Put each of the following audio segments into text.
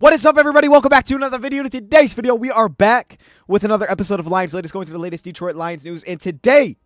What is up, everybody? Welcome back to another video. In today's video, we are back with another episode of Lions Latest, going through the latest Detroit Lions news. And today,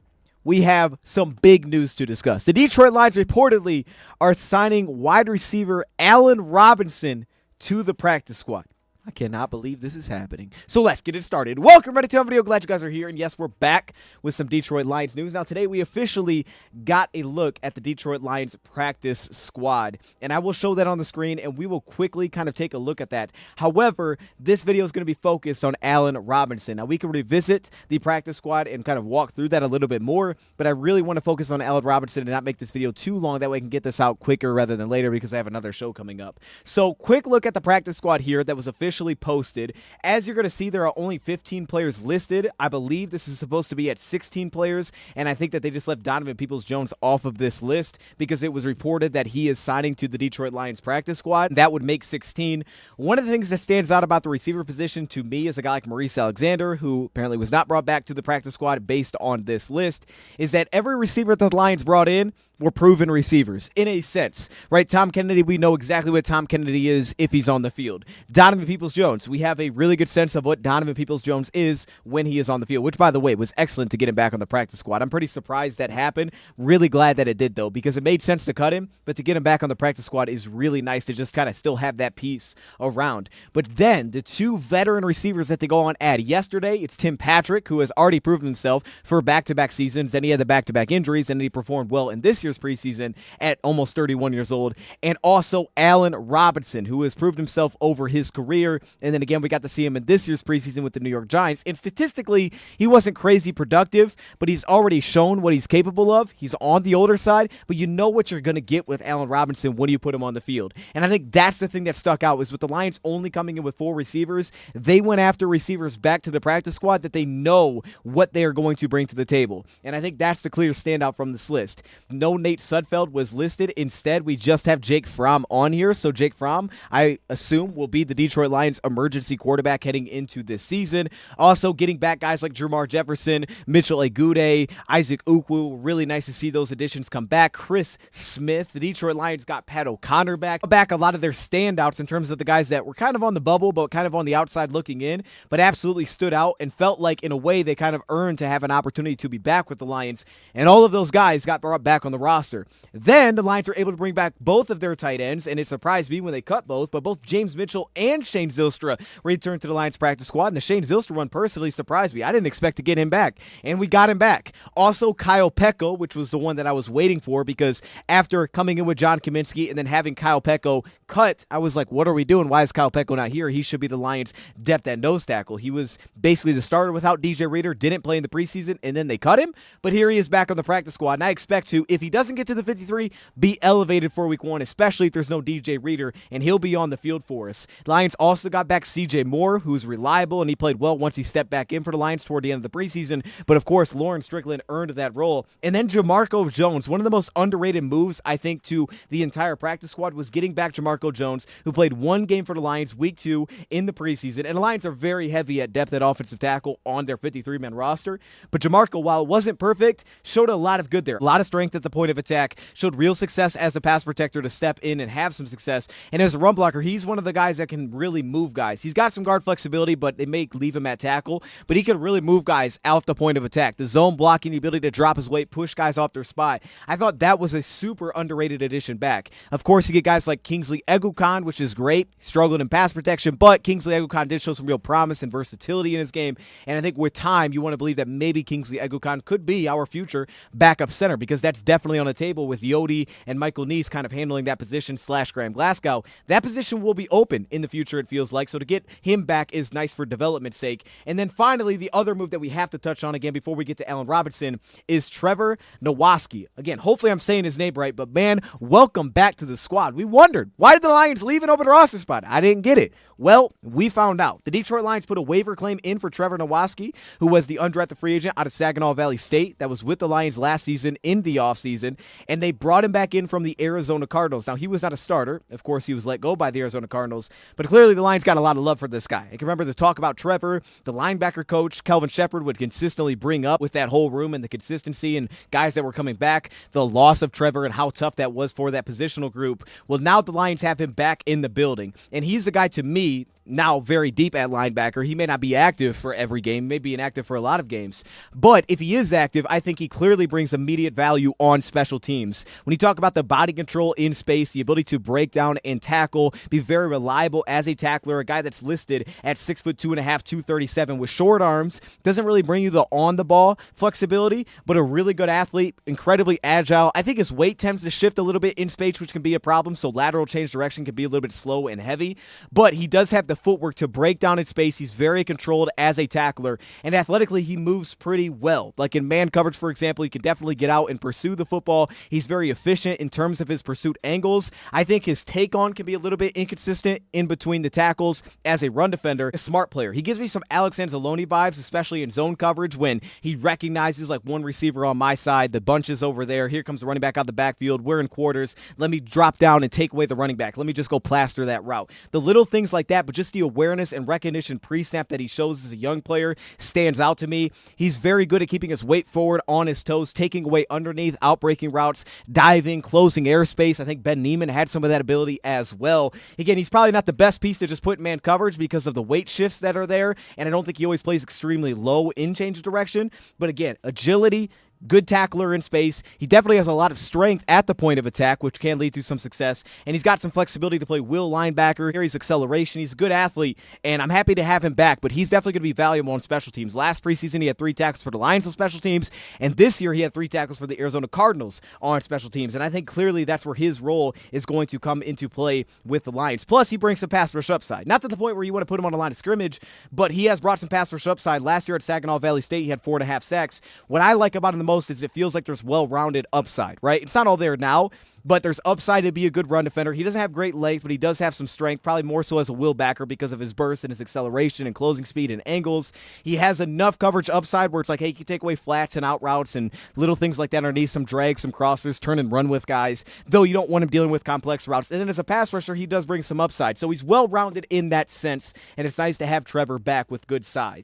we have some big news to discuss. The Detroit Lions reportedly are signing wide receiver Allen Robinson to the practice squad. I cannot believe this is happening. So let's get it started. Welcome to the video. Glad you guys are here. And yes, we're back with some Detroit Lions news. Now, today we officially got a look at the Detroit Lions practice squad. And I will show that on the screen, and we will quickly kind of take a look at that. However, this video is going to be focused on Allen Robinson. Now, we can revisit the practice squad and kind of walk through that a little bit more. But I really want to focus on Allen Robinson and not make this video too long. That way I can get this out quicker rather than later because I have another show coming up. So, quick look at the practice squad here that was officially posted. As you're going to see, there are only 15 players listed. I believe this is supposed to be at 16 players, and I think that they just left Donovan Peoples-Jones off of this list because it was reported that he is signing to the Detroit Lions practice squad. That would make 16. One of the things that stands out about the receiver position to me is a guy like Maurice Alexander, who apparently was not brought back to the practice squad based on this list, is that every receiver that the Lions brought in were proven receivers, in a sense, right? Tom Kennedy, we know exactly what Tom Kennedy is if he's on the field. Donovan Peoples-Jones, we have a really good sense of what Donovan Peoples-Jones is when he is on the field, which, by the way, was excellent to get him back on the practice squad. I'm pretty surprised that happened. Really glad that it did, though, because it made sense to cut him, but to get him back on the practice squad is really nice to just kind of still have that piece around. But then, the two veteran receivers that they go on add yesterday, it's Tim Patrick, who has already proven himself for back-to-back seasons, and he had the back-to-back injuries, and he performed well in this year's preseason at almost 31 years old, and also Allen Robinson, who has proved himself over his career. And then again, we got to see him in this year's preseason with the New York Giants, and statistically, he wasn't crazy productive, but he's already shown what he's capable of. He's on the older side, but you know what you're going to get with Allen Robinson when you put him on the field. And I think that's the thing that stuck out, is with the Lions only coming in with 4 receivers, they went after receivers back to the practice squad that they know what they are going to bring to the table. And I think that's the clear standout from this list. No Nate Sudfeld was listed. Instead, we just have Jake Fromm on here. So Jake Fromm, I assume, will be the Detroit Lions emergency quarterback heading into this season. Also, getting back guys like Jermar Jefferson, Mitchell Agude, Isaac Ukwu. Really nice to see those additions come back. Chris Smith. The Detroit Lions got Pat O'Connor back. A lot of their standouts in terms of the guys that were kind of on the bubble, but kind of on the outside looking in, but absolutely stood out and felt like, in a way, they kind of earned to have an opportunity to be back with the Lions. And all of those guys got brought back on the roster. Then the Lions were able to bring back both of their tight ends, and it surprised me when they cut both, but both James Mitchell and Shane Zylstra returned to the Lions practice squad, and the Shane Zylstra one personally surprised me. I didn't expect to get him back, and we got him back. Also, Kyle Pecco, which was the one that I was waiting for, because after coming in with John Kaminsky and then having Kyle Pecco cut, I was like, what are we doing? Why is Kyle Pecco not here? He should be the Lions' depth at nose tackle. He was basically the starter without DJ Reader, didn't play in the preseason, and then they cut him, but here he is back on the practice squad, and I expect to, if he doesn't get to the 53, be elevated for week 1, especially if there's no DJ Reader, and he'll be on the field for us. Lions also got back CJ Moore, who's reliable, and he played well once he stepped back in for the Lions toward the end of the preseason, but of course, Lawrence Strickland earned that role. And then Jamarco Jones, one of the most underrated moves, I think, to the entire practice squad was getting back Jamarco Jones, who played 1 game for the Lions week 2 in the preseason, and the Lions are very heavy at depth at offensive tackle on their 53-man roster, but Jamarco, while it wasn't perfect, showed a lot of good there. A lot of strength at the point of attack, showed real success as a pass protector to step in and have some success, and as a run blocker, he's one of the guys that can really move guys. He's got some guard flexibility, but they may leave him at tackle, but he can really move guys out the point of attack. The zone blocking, the ability to drop his weight, push guys off their spot. I thought that was a super underrated addition back. Of course, you get guys like Kingsley Eguakun, which is great. He struggled in pass protection, but Kingsley Eguakun did show some real promise and versatility in his game, and I think with time, you want to believe that maybe Kingsley Eguakun could be our future backup center, because that's definitely on the table with Yodi and Michael Neese kind of handling that position / Graham Glasgow. That position will be open in the future, it feels like, so to get him back is nice for development's sake. And then finally, the other move that we have to touch on again before we get to Allen Robinson is Trevor Nowaske. Again, hopefully I'm saying his name right, but man, welcome back to the squad. We wondered, why did the Lions leave an open roster spot? I didn't get it. Well, we found out. The Detroit Lions put a waiver claim in for Trevor Nowaske, who was the undrafted free agent out of Saginaw Valley State that was with the Lions last season in the offseason. preseason, and they brought him back in from the Arizona Cardinals. Now, he was not a starter. Of course, he was let go by the Arizona Cardinals, but clearly the Lions got a lot of love for this guy. I can remember the talk about Trevor, the linebacker coach, Kelvin Shepard, would consistently bring up with that whole room and the consistency and guys that were coming back, the loss of Trevor and how tough that was for that positional group. Well, now the Lions have him back in the building, and he's the guy to me now very deep at linebacker. He may not be active for every game, may be inactive for a lot of games, but if he is active, I think he clearly brings immediate value on special teams. When you talk about the body control in space, the ability to break down and tackle, be very reliable as a tackler, a guy that's listed at 6'2.5", 237 with short arms, doesn't really bring you the on-the-ball flexibility, but a really good athlete, incredibly agile. I think his weight tends to shift a little bit in space, which can be a problem, so lateral change direction can be a little bit slow and heavy, but he does have the footwork to break down in space. He's very controlled as a tackler, and athletically he moves pretty well. Like in man coverage, for example, he can definitely get out and pursue the football. He's very efficient in terms of his pursuit angles. I think his take on can be a little bit inconsistent in between the tackles as a run defender. A smart player. He gives me some Alex Anzalone vibes, especially in zone coverage when he recognizes like one receiver on my side, the bunch is over there, here comes the running back out the backfield, we're in quarters, let me drop down and take away the running back, let me just go plaster that route. The little things like that, but just the awareness and recognition pre-snap that he shows as a young player stands out to me. He's very good at keeping his weight forward on his toes, taking away underneath, outbreaking routes, diving, closing airspace. I think Ben Neiman had some of that ability as well. Again, he's probably not the best piece to just put in man coverage because of the weight shifts that are there, and I don't think he always plays extremely low in change of direction, but again, agility, good tackler in space. He definitely has a lot of strength at the point of attack, which can lead to some success. And he's got some flexibility to play will linebacker. Carries acceleration. He's a good athlete, and I'm happy to have him back, but he's definitely going to be valuable on special teams. Last preseason, he had 3 tackles for the Lions on special teams, and this year he had 3 tackles for the Arizona Cardinals on special teams. And I think clearly that's where his role is going to come into play with the Lions. Plus, he brings some pass rush upside. Not to the point where you want to put him on the line of scrimmage, but he has brought some pass rush upside. Last year at Saginaw Valley State, he had 4.5 sacks. What I like about him the most is it feels like there's well-rounded upside, right? It's not all there now, but there's upside to be a good run defender. He doesn't have great length, but he does have some strength, probably more so as a will backer because of his burst and his acceleration and closing speed and angles. He has enough coverage upside where it's like, hey, he can take away flats and out routes and little things like that underneath, some drag, some crossers, turn and run with guys, though you don't want him dealing with complex routes. And then as a pass rusher, he does bring some upside. So he's well-rounded in that sense, and it's nice to have Trevor back with good size.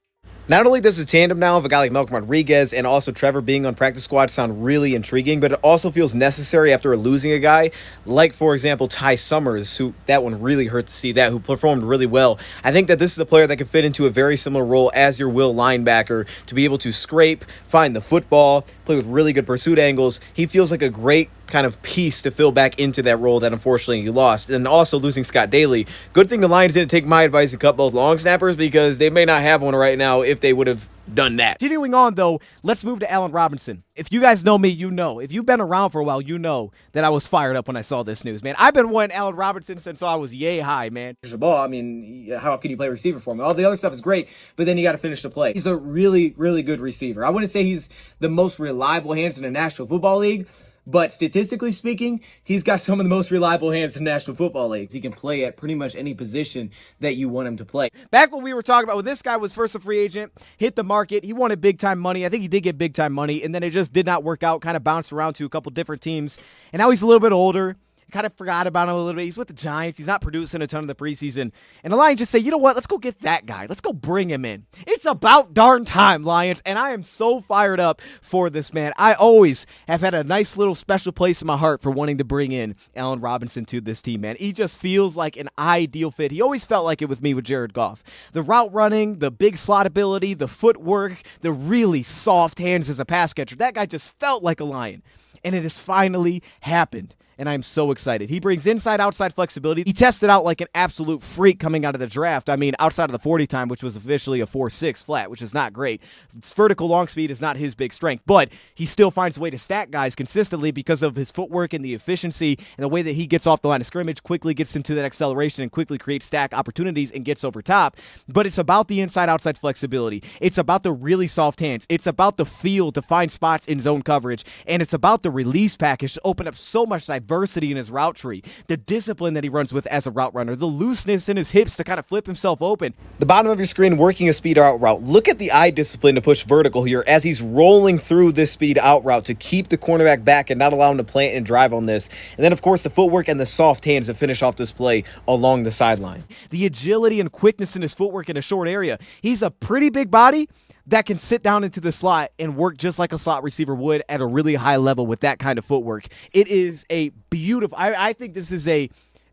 Not only does the tandem now of a guy like Malcolm Rodriguez and also Trevor being on practice squad sound really intriguing, but it also feels necessary after losing a guy like, for example, Ty Summers, who that one really hurt to see that, who performed really well. I think that this is a player that can fit into a very similar role as your will linebacker to be able to scrape, find the football, play with really good pursuit angles. He feels like a great kind of piece to fill back into that role that unfortunately you lost. And also losing Scott Daly. Good thing the Lions didn't take my advice and cut both long snappers because they may not have one right now if they would have done that. Continuing on, though, let's move to Allen Robinson. If you guys know me, you know. If you've been around for a while, you know that I was fired up when I saw this news, man. I've been wanting Allen Robinson since I was yay high, man. The ball, I mean, how can you play receiver for him? All the other stuff is great, but then you got to finish the play. He's a really, really good receiver. I wouldn't say he's the most reliable hands in the National Football League, but statistically speaking, he's got some of the most reliable hands in the National Football League. He can play at pretty much any position that you want him to play. Back when we were talking about when this guy was first a free agent, hit the market, he wanted big-time money. I think he did get big-time money, and then it just did not work out, kind of bounced around to a couple different teams. And now he's a little bit older. Kind of forgot about him a little bit. He's with the Giants. He's not producing a ton of the preseason. And the Lions just say, you know what? Let's go get that guy. Let's go bring him in. It's about darn time, Lions. And I am so fired up for this man. I always have had a nice little special place in my heart for wanting to bring in Allen Robinson to this team, man. He just feels like an ideal fit. He always felt like it with me with Jared Goff. The route running, the big slot ability, the footwork, the really soft hands as a pass catcher. That guy just felt like a Lion. And it has finally happened. And I'm so excited. He brings inside-outside flexibility. He tested out like an absolute freak coming out of the draft. I mean, outside of the 40 time, which was officially a 4.6 flat, which is not great. It's vertical long speed is not his big strength, but he still finds a way to stack guys consistently because of his footwork and the efficiency and the way that he gets off the line of scrimmage, quickly gets into that acceleration and quickly creates stack opportunities and gets over top. But it's about the inside-outside flexibility. It's about the really soft hands. It's about the feel to find spots in zone coverage, and it's about the release package to open up so much diversity diversity in his route tree, the discipline that he runs with as a route runner, the looseness in his hips to kind of flip himself open. The bottom of your screen working a speed out route. Look at the eye discipline to push vertical here as he's rolling through this speed out route to keep the cornerback back and not allow him to plant and drive on this. And then, of course, the footwork and the soft hands to finish off this play along the sideline. The agility and quickness in his footwork in a short area. He's a pretty big body that can sit down into the slot and work just like a slot receiver would at a really high level with that kind of footwork. It is a beautiful, I think this is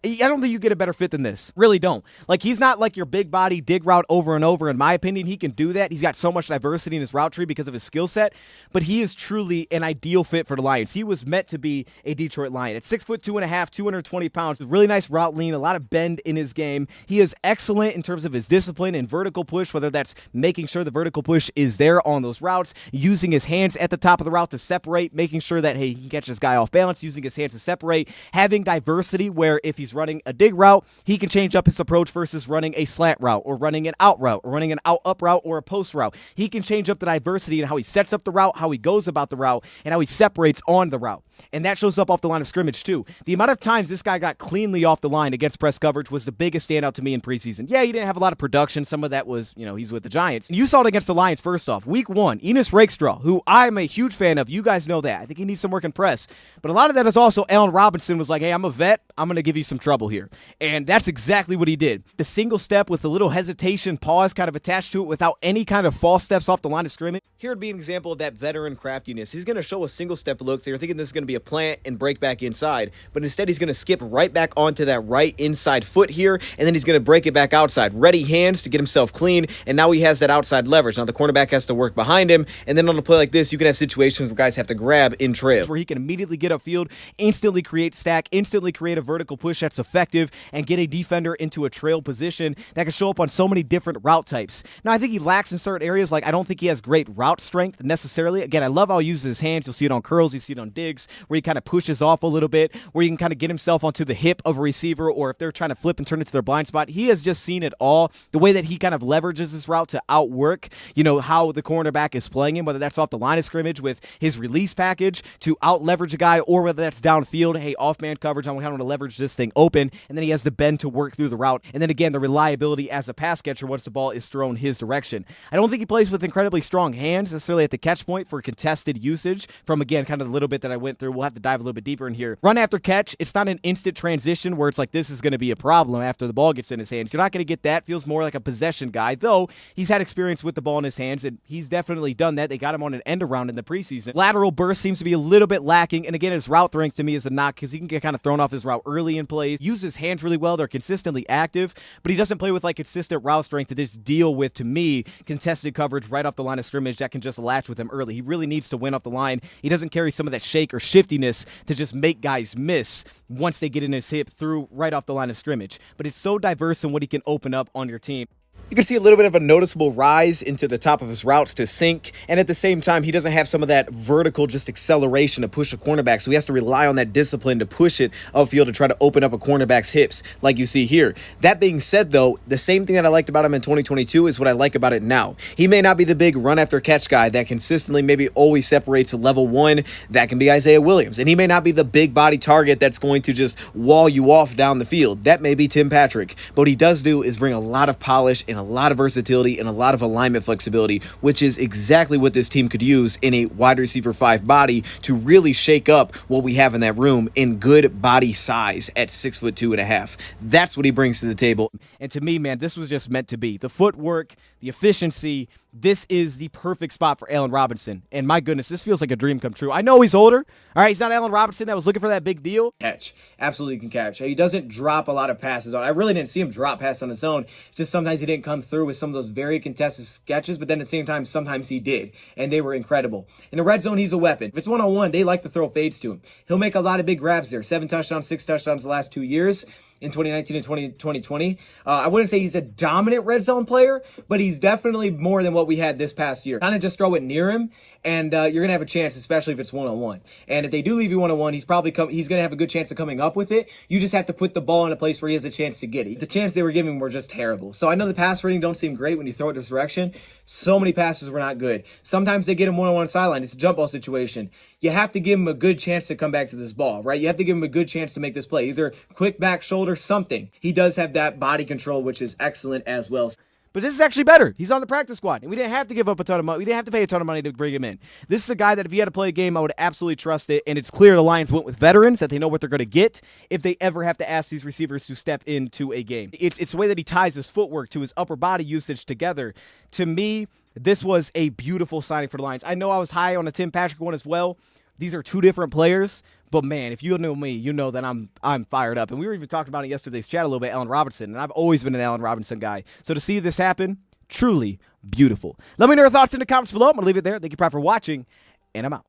I don't think you get a better fit than this. Really don't. Like, he's not like your big body dig route over and over. In my opinion, he can do that. He's got so much diversity in his route tree because of his skill set, but he is truly an ideal fit for the Lions. He was meant to be a Detroit Lion. At 6'2.5", 220 pounds, with really nice route lean, a lot of bend in his game. He is excellent in terms of his discipline and vertical push, whether that's making sure the vertical push is there on those routes, using his hands at the top of the route to separate, making sure that, hey, he can catch this guy off balance, using his hands to separate, having diversity where if he's running a dig route, he can change up his approach versus running a slant route or running an out route or running an out-up route or a post route. He can change up the diversity in how he sets up the route, how he goes about the route, and how he separates on the route. And that shows up off the line of scrimmage too. The amount of times this guy got cleanly off the line against press coverage was the biggest standout to me in preseason. Yeah, he didn't have a lot of production. Some of that was, he's with the Giants. And you saw it against the Lions first off. Week 1, Enos Rakestraw, who I'm a huge fan of. You guys know that. I think he needs some work in press. But a lot of that is also Allen Robinson was like, hey, I'm a vet. I'm going to give you some trouble here. And that's exactly what he did. The single step with a little hesitation, pause kind of attached to it without any kind of false steps off the line of scrimmage. Here would be an example of that veteran craftiness. He's going to show a single step look. So you're thinking this is going to be a plant and break back inside, but instead he's going to skip right back onto that right inside foot here, and then he's going to break it back outside. Ready hands to get himself clean, and now he has that outside leverage. Now the cornerback has to work behind him, and then on a play like this, you can have situations where guys have to grab in trail. Where he can immediately get upfield, instantly create stack, instantly create a vertical push that's effective, and get a defender into a trail position that can show up on so many different route types. Now, I think he lacks in certain areas. Like, I don't think he has great route strength necessarily. Again, I love how he uses his hands. You'll see it on curls. You see it on digs, where he kind of pushes off a little bit, where he can kind of get himself onto the hip of a receiver, or if they're trying to flip and turn it to their blind spot. He has just seen it all. The way that he kind of leverages this route to outwork, how the cornerback is playing him, whether that's off the line of scrimmage with his release package to out leverage a guy, or whether that's downfield, hey, off man coverage, I'm going to leverage this thing open, and then he has the bend to work through the route. And then again, the reliability as a pass catcher once the ball is thrown his direction. I don't think he plays with incredibly strong hands necessarily at the catch point for contested usage from, again, kind of the little bit that I went through. We'll have to dive a little bit deeper in here. Run after catch, it's not an instant transition where it's like this is going to be a problem after the ball gets in his hands. You're not going to get that. Feels more like a possession guy, though he's had experience with the ball in his hands, and he's definitely done that. They got him on an end around in the preseason. Lateral burst seems to be a little bit lacking, and again, his route throwing to me is a knock because he can get kind of thrown off his route early in plays. Uses his hands really well. They're consistently active, but he doesn't play with like consistent route strength to just deal with, to me, contested coverage right off the line of scrimmage that can just latch with him early. He really needs to win off the line. He doesn't carry some of that shake or shiftiness to just make guys miss once they get in his hip through right off the line of scrimmage. But it's so diverse in what he can open up on your team. You can see a little bit of a noticeable rise into the top of his routes to sink, and at the same time, he doesn't have some of that vertical just acceleration to push a cornerback, so he has to rely on that discipline to push it upfield to try to open up a cornerback's hips, like you see here. That being said, though, the same thing that I liked about him in 2022 is what I like about it now. He may not be the big run-after-catch guy that consistently maybe always separates level 1. That can be Isaiah Williams, and he may not be the big body target that's going to just wall you off down the field. That may be Tim Patrick, but what he does do is bring a lot of polish and a lot of versatility and a lot of alignment flexibility, which is exactly what this team could use in a wide receiver 5 body to really shake up what we have in that room in good body size at 6'2.5". That's what he brings to the table. And to me, man, this was just meant to be. The footwork, the efficiency, this is the perfect spot for Allen Robinson. And my goodness, this feels like a dream come true. I know he's older. All right, he's not Allen Robinson that was looking for that big deal. Catch. Absolutely can catch. He doesn't drop a lot of passes on. I really didn't see him drop passes on his own. Just sometimes he didn't come through with some of those very contested sketches, but then at the same time, sometimes he did. And they were incredible. In the red zone, he's a weapon. If it's one-on-one, they like to throw fades to him. He'll make a lot of big grabs there. 7 touchdowns, 6 touchdowns the last 2 years. in 2019 and 2020. I wouldn't say he's a dominant red zone player, but he's definitely more than what we had this past year. Kind of just throw it near him, and you're going to have a chance, especially if it's one-on-one. And if they do leave you one-on-one, he's going to have a good chance of coming up with it. You just have to put the ball in a place where he has a chance to get it. The chance they were giving were just terrible. So I know the pass rating don't seem great when you throw it this direction. So many passes were not good. Sometimes they get him one-on-one sideline. It's a jump ball situation. You have to give him a good chance to come back to this ball, right? You have to give him a good chance to make this play. Either quick back shoulder, something. He does have that body control, which is excellent as well. But this is actually better. He's on the practice squad, and we didn't have to give up a ton of money. We didn't have to pay a ton of money to bring him in. This is a guy that if he had to play a game, I would absolutely trust it, and it's clear the Lions went with veterans, that they know what they're going to get if they ever have to ask these receivers to step into a game. It's the way that he ties his footwork to his upper body usage together. To me, this was a beautiful signing for the Lions. I know I was high on the Tim Patrick one as well. These are two different players, but man, if you know me, you know that I'm fired up. And we were even talking about it yesterday's chat a little bit, Allen Robinson, and I've always been an Allen Robinson guy. So to see this happen, truly beautiful. Let me know your thoughts in the comments below. I'm going to leave it there. Thank you, Pride, for watching, and I'm out.